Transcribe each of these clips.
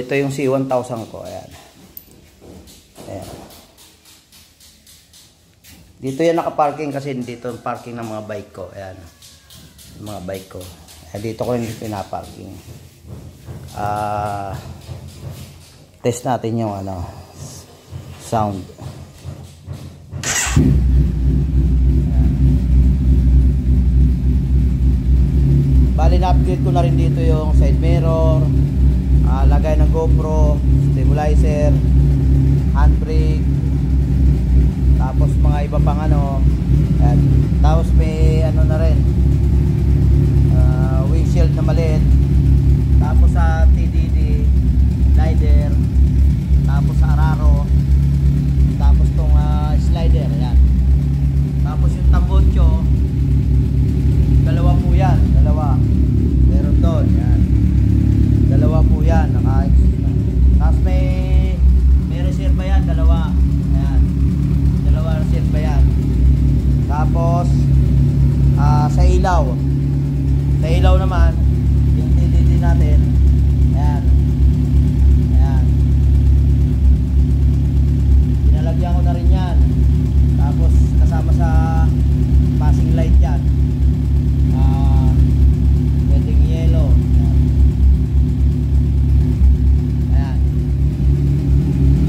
ito yung C1000 ko. Ayan. Ayan. Dito yan nakaparking kasi dito yung parking ng mga bike ko. Ayan. Yung mga bike ko. Ayan, dito ko yung pinaparking. Test natin yung ano, sound. Bali na-upgrade ko na rin dito yung side mirror, lagay ng GoPro, stabilizer, handbrake, tapos mga iba pang ano. Ayan. Tapos may ano na rin, windshield na maliit, tapos sa TDD slider, tapos sa Araro, tapos tong slider. Ayan. Tapos yung tambotso, dalawa po yan, dalawa. Meron doon, yan. Dalawa po yan, tapos may reserva yan, dalawa. Ayan. Dalawa reserva yan. Tapos sa ilaw. Sa ilaw naman, yung TDD natin. Ayan. Ayan. Pinalagyan ko na rin yan. Tapos kasama sa passing light yan. Pwedeng yellow. Ayan.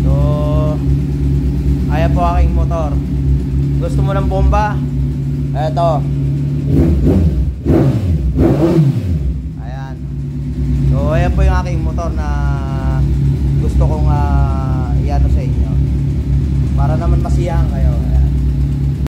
So, ayan po aking motor. Gusto mo ng bomba? Eto. Ayan. So, ayan po yung aking motor na gusto kong iano sa inyo para naman masiyahan kayo.